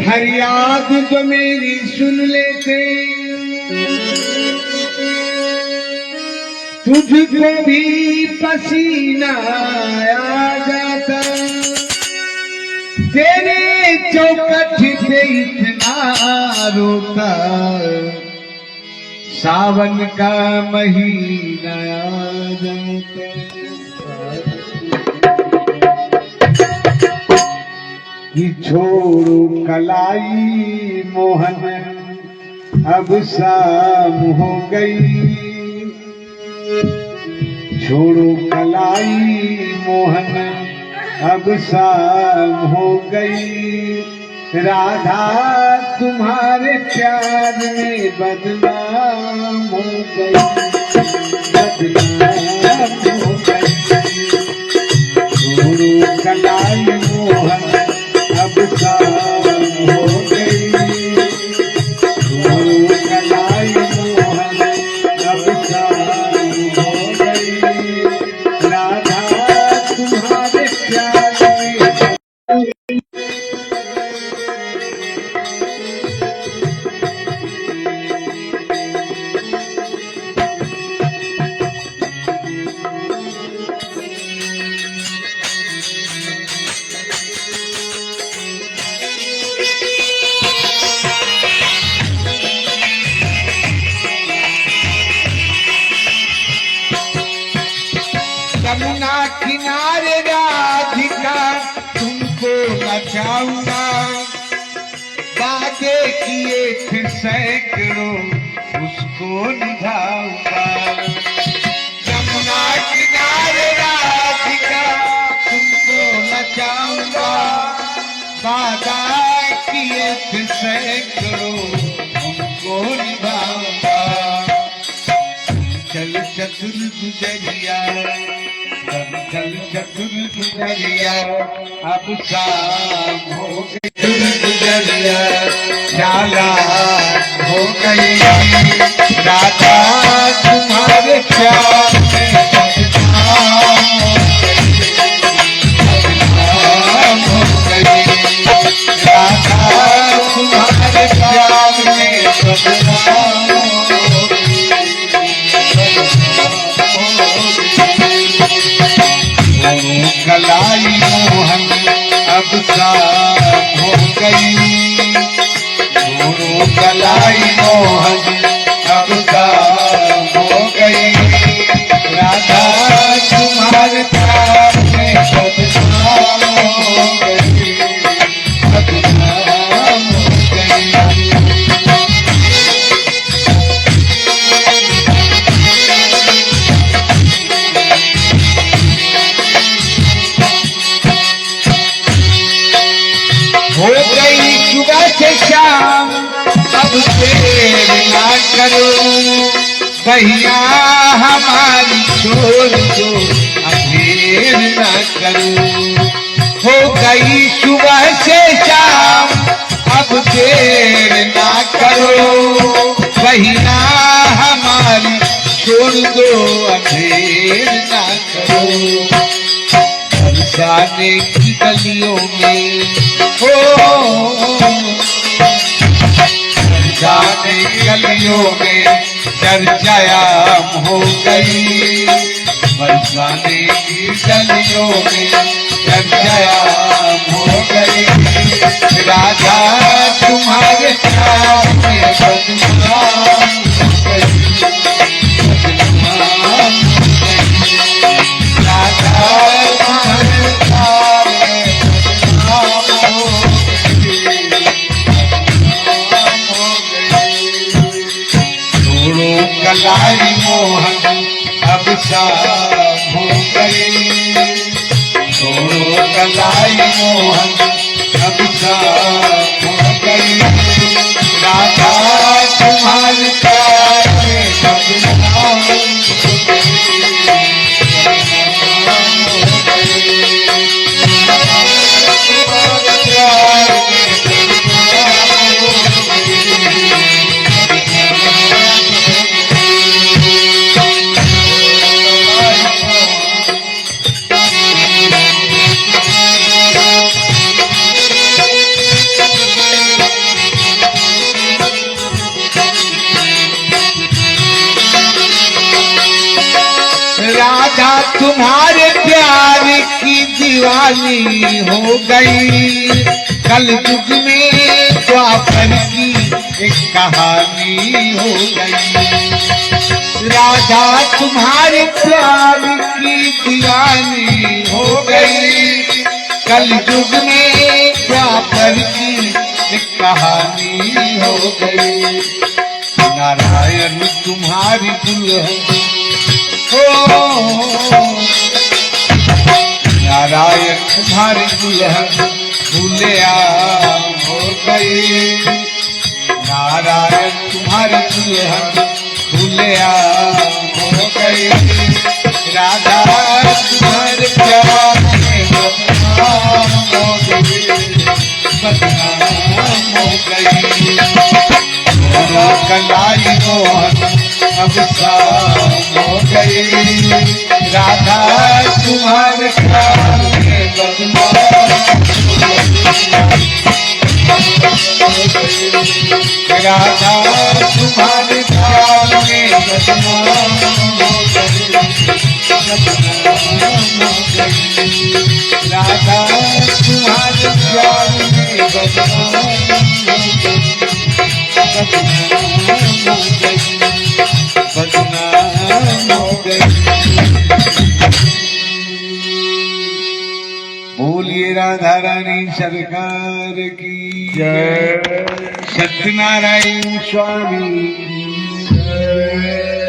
फरियाद जो मेरी सुन लेते, तुझको भी पसीना आ जाता। तेरे चौखट पे इतना रोता, सावन का महीना आ जाता। कि छोड़ो कलाई मोहन अब शाम हो गई, छोड़ो कलाई मोहन अब शाम हो गई। राधा तुम्हारे प्यार में बदनाम हो गई, बदनाम हो गई। छोड़ो कलाई मोहन अब शाम हो गई, छोड़ो कलाई मोहन अब शाम हो गई। राधा तुम्हारे प्यार में यमुना किनारे राधिका तुमको बचाऊंगा, वादे किए थे सैकड़ों उसको निभाऊंगा। यमुना किनारे राधिका तुमको बचाऊंगा, वादा किए थे सैकड़ों उनको निभाऊंगा। चल चतुर गुजरिया, चल चतुर गुजरिया अब शाम हो गई। चतुर गुजरिया जाला हो गई, राधा तुम्हारे प्यार में बदनाम हो गई, राधा तुम्हारे प्यार में बदनाम हो गई। कलाई मोहन अब शाम हो गई, छोड़ो कलाई मोहन अब शाम हो गई। राधा तुम्हारे प्यार में बदनाम हो गई, बदनाम हो गई। हो गई सुबह से शाम अब देर ना करो, भैया हमारी छोड़ दो अब देर ना करो। हो गई सुबह से शाम अब देर ना करो, भैया हमारी छोड़ दो अब देर ना करो। बरसाने की गलियों में बरसाने गलियों में चर्चायाम हो गई, बरसाने की गलियों में चर्चायाम हो गई। राधा तुम्हारे प्यार में बदनाम हो गई, बदनाम हो गई। राधा तुम्हारे प्यार में बदनाम हो गई। छोड़ो कलाई मोहन अब शाम हो गई, छोड़ो कलाई मोहन अब शाम हो गई। राधा तुम्हारे प्यार में बदनाम हो गई। तुम्हारे प्यार की दीवानी हो गई, कल युग में द्वापर की एक कहानी हो गई। राधा तुम्हारे प्यार की दीवानी हो गई, कल युग में द्वापर की एक कहानी हो गई। नारायण तुम्हारी दुल्हन हो, नारायण तुम्हारी दुल्हन फूलिया हो गई, नारायण तुम्हारी दुल्हन फूलिया हो गई। राधा तुम्हारे प्यार में बदनाम हो गई, बदनाम हो गई। कलाई मोहन अब शाम हो गई, राधा तुम्हारे प्यार में बदनाम हो गई, राधा तुम्हारे प्यार में बदनाम हो गई, बदनाम हो गई। राधा तुम्हारे प्यार में बदनाम हो गई, बदनाम हो गई। बोलिए राधा रानी सरकार की जय, सत्यनारायण स्वामी की जय।